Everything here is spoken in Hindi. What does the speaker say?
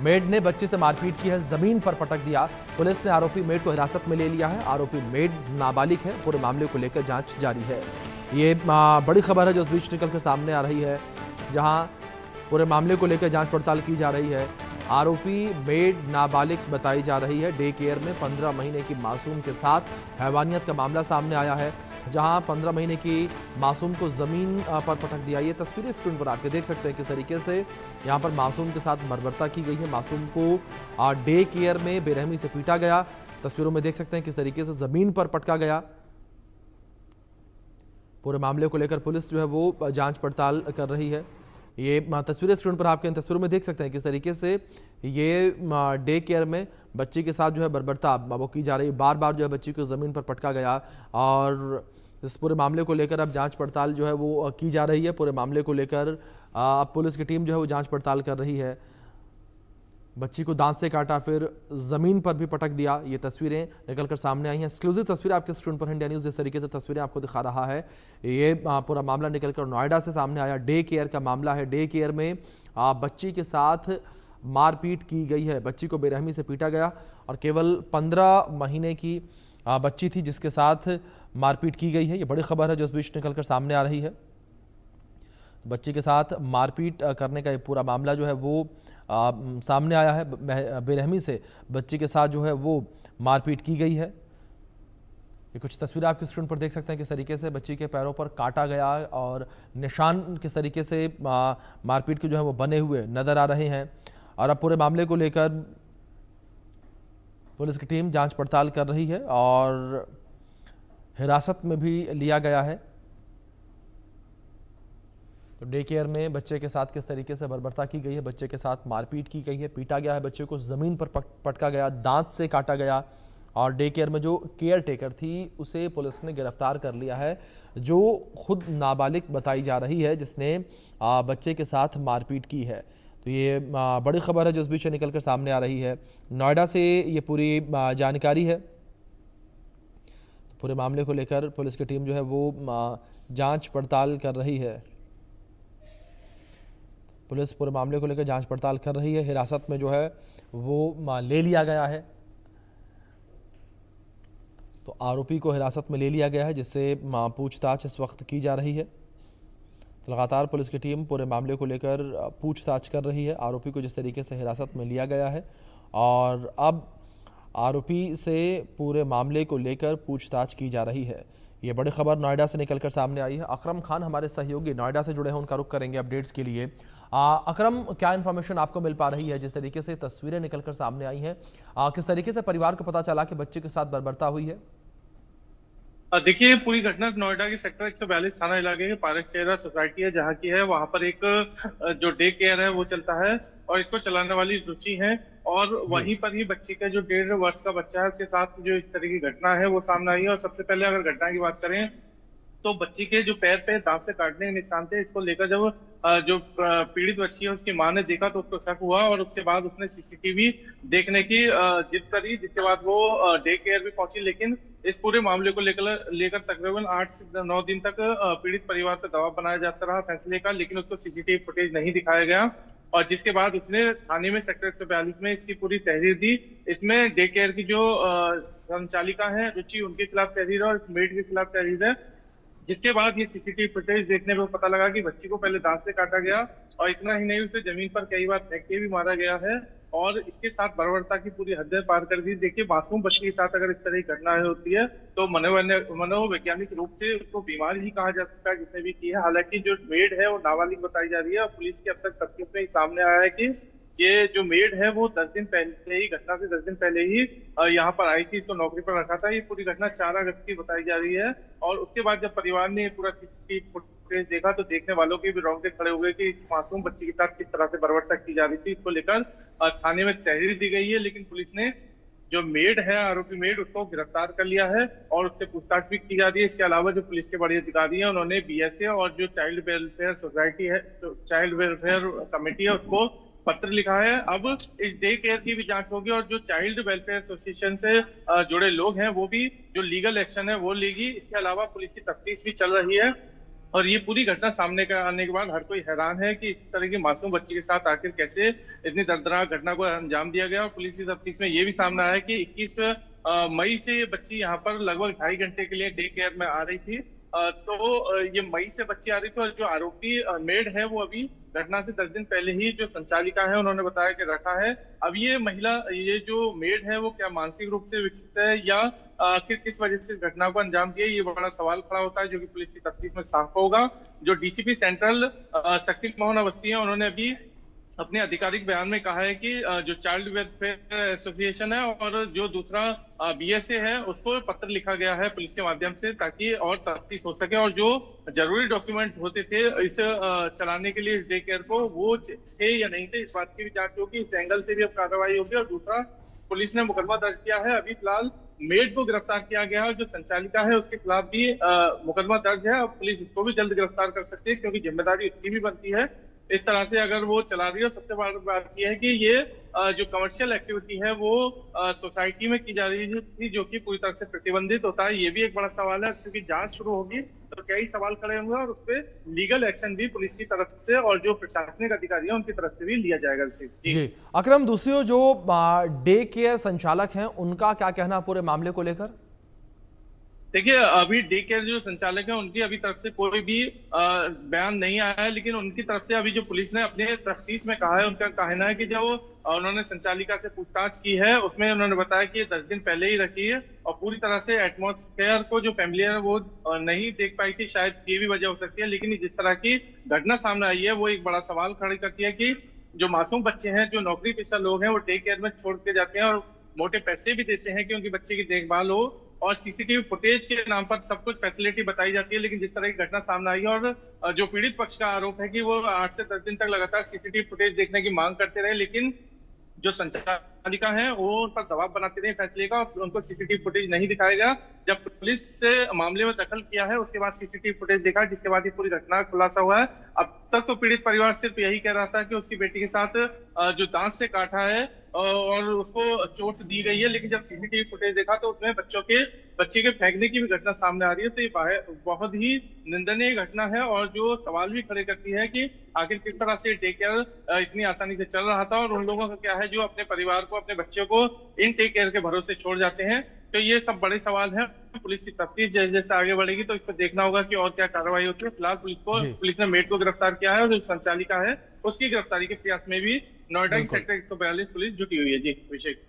मेड ने बच्चे से मारपीट की है, जमीन पर पटक दिया। पुलिस ने आरोपी मेड को हिरासत में ले लिया है। आरोपी मेड नाबालिग है। पूरे मामले को लेकर जांच जारी है। ये बड़ी खबर है जो इस बीच निकलकर सामने आ रही है, जहां पूरे मामले को लेकर जांच पड़ताल की जा रही है। आरोपी मेड नाबालिग बताई जा रही है। डे केयर में 15 महीने की मासूम के साथ हैवानियत का मामला सामने आया है, जहां 15 महीने की मासूम को जमीन पर पटक दिया। ये तस्वीरें स्क्रीन पर आपके देख सकते हैं किस तरीके से यहां पर मासूम के साथ बर्बरता की गई है। मासूम को डे केयर में बेरहमी से पीटा गया। तस्वीरों में देख सकते हैं किस तरीके से जमीन पर पटका गया। पूरे मामले को लेकर पुलिस जो है वो जांच पड़ताल कर रही है। ये तस्वीरें स्क्रीन पर आपके इन तस्वीरों में देख सकते हैं किस तरीके से ये डे केयर में बच्ची के साथ जो है बर्बरता वो की जा रही है। बार बार जो है बच्ची को ज़मीन पर पटका गया और इस पूरे मामले को लेकर अब जांच पड़ताल जो है वो की जा रही है। पूरे मामले को लेकर अब पुलिस की टीम जो है वो जांच पड़ताल कर रही है। बच्ची को दांत से काटा, फिर जमीन पर भी पटक दिया। ये तस्वीरें निकलकर सामने आई हैं। एक्सक्लूसिव तस्वीरें आपके स्क्रीन पर इंडिया न्यूज़ इस तरीके से तस्वीरें आपको दिखा रहा है। ये पूरा मामला निकलकर नोएडा से सामने आया। डे केयर का मामला है। डे केयर में बच्ची के साथ मारपीट की गई है। बच्ची को बेरहमी से पीटा गया और केवल 15 महीने की बच्ची थी जिसके साथ मारपीट की गई है। ये बड़ी खबर है जो इस बीच निकलकर सामने आ रही है। बच्ची के साथ मारपीट करने का ये पूरा मामला जो है वो सामने आया है। बेरहमी से बच्ची के साथ जो है वो मारपीट की गई है। ये कुछ तस्वीरें आपकी स्क्रीन पर देख सकते हैं किस तरीके से बच्ची के पैरों पर काटा गया और निशान किस तरीके से मारपीट के जो है वो बने हुए नजर आ रहे हैं। और अब पूरे मामले को लेकर पुलिस की टीम जांच पड़ताल कर रही है और हिरासत में भी लिया गया है। तो डे केयर में बच्चे के साथ किस तरीके से बर्बरता की गई है, बच्चे के साथ मारपीट की गई है, पीटा गया है, बच्चे को ज़मीन पर पटका गया, दांत से काटा गया। और डे केयर में जो केयर टेकर थी उसे पुलिस ने गिरफ्तार कर लिया है, जो खुद नाबालिग बताई जा रही है, जिसने बच्चे के साथ मारपीट की है। तो ये बड़ी खबर है जो इस बीच निकल कर सामने आ रही है। नोएडा से ये पूरी जानकारी है। तो पूरे मामले को लेकर पुलिस की टीम जो है वो जाँच पड़ताल कर रही है। पुलिस पूरे मामले को लेकर जांच पड़ताल कर रही है। हिरासत में जो है वो ले लिया गया है। तो आरोपी को हिरासत में ले लिया गया है, जिससे पूछताछ इस वक्त की जा रही है। तो लगातार पुलिस की टीम पूरे मामले को लेकर पूछताछ कर रही है। आरोपी को जिस तरीके से हिरासत में लिया गया है और अब आरोपी से पूरे मामले को लेकर पूछताछ की जा रही है। ये बड़ी खबर नोएडा से निकलकर सामने आई है। अकरम खान हमारे सहयोगी नोएडा से जुड़े हैं, उनका रुख करेंगे अपडेट्स के लिए। अकरम, क्या इन्फॉर्मेशन आपको मिल पा रही है जिस तरीके से तस्वीरें निकलकर सामने आई हैं? किस तरीके से परिवार को पता चला कि बच्चे के साथ बर्बरता हुई है? देखिए, पूरी घटना नोएडा के सेक्टर 142 थाना इलाके के पारक चेहरा सोसाइटी है, जहाँ की है। वहां पर एक जो डे केयर है वो चलता है और इसको चलाने वाली रुचि है। और वहीं पर ही बच्ची का जो 1.5 वर्ष का बच्चा है उसके साथ जो इस तरह की घटना है वो सामने आई है। और सबसे पहले अगर घटना की बात करें तो बच्ची के जो पैर पे दांत से काटने के निशान थे, इसको लेकर जब जो पीड़ित बच्ची है उसकी मां ने देखा तो उसको शक हुआ और उसके बाद उसने सीसीटीवी देखने की जिद करी, जिसके बाद वो डे केयर भी पहुंची। लेकिन इस पूरे मामले को लेकर तकरीबन 8 से 9 दिन तक पीड़ित परिवार पर दबाव बनाया जाता रहा फैसले का, लेकिन उसको सीसीटीवी फुटेज नहीं दिखाया गया। और जिसके बाद उसने थाने में सेक्टर 142 में इसकी पूरी तहरीर दी। इसमें डे केयर की जो संचालिका है रुचि, उनके खिलाफ तहरीर है और मेड के खिलाफ तहरीर है। जिसके बाद ये सीसीटीवी फुटेज देखने में पता लगा कि बच्ची को पहले दांत से काटा गया और इतना ही नहीं, उसे जमीन पर कई बार फेंक के भी मारा गया है और इसके साथ बर्बरता की पूरी हदें पार कर दी। देखिए, मासूम बच्ची के साथ अगर इस तरह की घटनाएं होती है तो मनोवैज्ञानिक रूप से उसको बीमार ही कहा जा सकता है जिसने भी की है। हालांकि जो मेड है वो नाबालिग बताई जा रही है और पुलिस की अब तक तफ्तीश में सामने आया है कि ये जो मेड है वो 10 दिन पहले ही, घटना से 10 दिन पहले ही यहाँ पर आई थी, इसको नौकरी पर रखा था। ये पूरी घटना 4 अगस्त की बताई जा रही है। और उसके बाद जब परिवार ने पूरा सीसीटीवी फुटेज देखा तो देखने वालों के भी रोंगटे खड़े हुए कि मासूम बच्ची के साथ किस तरह से बर्बरता की जा रही थी। इसको लेकर थाने में तहरीर दी गई है, लेकिन पुलिस ने जो मेड है, आरोपी मेड, उसको गिरफ्तार कर लिया है और उससे पूछताछ भी की जा रही है। इसके अलावा जो पुलिस के बड़े अधिकारी हैं उन्होंने बीएसए और जो चाइल्ड वेलफेयर सोसाइटी है, चाइल्ड वेलफेयर कमेटी है, उसको पत्र लिखा है। अब इस डे केयर की भी जांच होगी और जो चाइल्ड वेलफेयर एसोसिएशन से जुड़े लोग हैं वो भी जो लीगल एक्शन है वो लेगी। इसके अलावा पुलिस की तफ्तीश भी चल रही है और ये पूरी घटना सामने का आने के बाद हर कोई हैरान है कि इस तरह की मासूम बच्ची के साथ आखिर कैसे इतनी दर्दनाक घटना को अंजाम दिया गया। और पुलिस की तफ्तीश में ये भी सामने आया कि 21 मई से ये बच्ची यहाँ पर लगभग 2.5 घंटे के लिए डे केयर में आ रही थी। ये मई से बच्ची आ रही थी और जो आरोपी मेड है वो अभी घटना से 10 दिन पहले ही जो संचालिका है उन्होंने बताया कि रखा है। अब ये महिला, ये जो मेड है वो क्या मानसिक रूप से विकसित है या आखिर किस वजह से इस घटना को अंजाम दिया, ये बड़ा सवाल खड़ा होता है, जो कि पुलिस की तफ्तीश में साफ होगा। जो डीसीपी सेंट्रल शक्ति मोहन अवस्थी है, उन्होंने अभी अपने आधिकारिक बयान में कहा है कि जो चाइल्ड वेलफेयर एसोसिएशन है और जो दूसरा बीएसए है उसको पत्र लिखा गया है पुलिस के माध्यम से, ताकि और तफ्तीश हो सके और जो जरूरी डॉक्यूमेंट होते थे इस चलाने के लिए इस डे केयर को, वो थे या नहीं थे, इस बात की भी जांच होगी। इस एंगल से भी अब कार्रवाई होगी। और दूसरा, पुलिस ने मुकदमा दर्ज किया है। अभी फिलहाल मेड को गिरफ्तार किया गया है और जो संचालिका है उसके खिलाफ भी मुकदमा दर्ज है। अब पुलिस उसको भी जल्द गिरफ्तार कर सकती है क्योंकि जिम्मेदारी उसकी भी बनती है इस तरह से अगर वो चला रही है। सबसे बड़ी बात यह है कि ये जो कमर्शियल एक्टिविटी है वो सोसाइटी में की जा रही थी, जो कि पूरी तरह से प्रतिबंधित होता है। ये भी एक बड़ा सवाल है, क्योंकि जांच शुरू होगी तो कई सवाल खड़े होंगे और उस पर लीगल एक्शन भी पुलिस की तरफ से और जो प्रशासनिक अधिकारी है उनकी तरफ से भी लिया जाएगा। जी अकरम, दूसरी ओर जो डे केयर संचालक हैं उनका क्या कहना पूरे मामले को लेकर? देखिए, अभी डे केयर जो संचालक है उनकी अभी तरफ से कोई भी बयान नहीं आया है, लेकिन उनकी तरफ से अभी जो पुलिस ने अपने तफ्तीश में कहा है, उनका कहना है कि जो उन्होंने संचालिका से पूछताछ की है उसमें उन्होंने बताया कि 10 दिन पहले ही रखी है और पूरी तरह से एटमॉस्फेयर को जो फैमिली है वो नहीं देख पाई थी। शायद ये भी वजह हो सकती है, लेकिन जिस तरह की घटना सामने आई है वो एक बड़ा सवाल खड़ा करती है कि जो मासूम बच्चे हैं, जो नौकरी पेशा लोग हैं, वो डे केयर में छोड़ के जाते हैं और मोटे पैसे भी देते हैं कि उनकी बच्चे की देखभाल हो और सीसीटीवी फुटेज के नाम पर सब कुछ फैसिलिटी बताई जाती है। लेकिन जिस तरह की घटना सामने आई और जो पीड़ित पक्ष का आरोप है कि वो 8 से 10 दिन तक लगातार सीसीटीवी फुटेज देखने की मांग करते रहे, लेकिन जो संचालिका है वो उन पर दबाव बनाते रहे फैसले का और उनको सीसीटीवी फुटेज नहीं दिखाया गया। जब पुलिस से मामले में दखल किया है उसके बाद सीसीटीवी फुटेज देखा, जिसके बाद ये पूरी घटना का खुलासा हुआ है। अब तक तो पीड़ित परिवार सिर्फ यही कह रहा था कि उसकी बेटी के साथ जो दांत से काटा है और उसको चोट दी गई है, लेकिन जब सीसीटीवी फुटेज देखा तो उसमें बच्चे के फेंकने की भी घटना सामने आ रही है। तो ये बहुत ही निंदनीय घटना है और जो सवाल भी खड़े करती है कि आखिर किस तरह से डे केयर इतनी आसानी से चल रहा था और उन लोगों का क्या है जो अपने परिवार को, अपने बच्चों को इन डे केयर के भरोसे छोड़ जाते हैं। तो ये सब बड़े सवाल हैं। पुलिस की तफ्तीश जैसे जैसे आगे बढ़ेगी तो इस पर देखना होगा कि और क्या कार्रवाई होती है। फिलहाल पुलिस ने मेड को गिरफ्तार किया है और जो संचालिका है उसकी गिरफ्तारी के प्रयास में भी नोएडा की सेक्टर 142 पुलिस जुटी हुई है। जी, अभिषेक।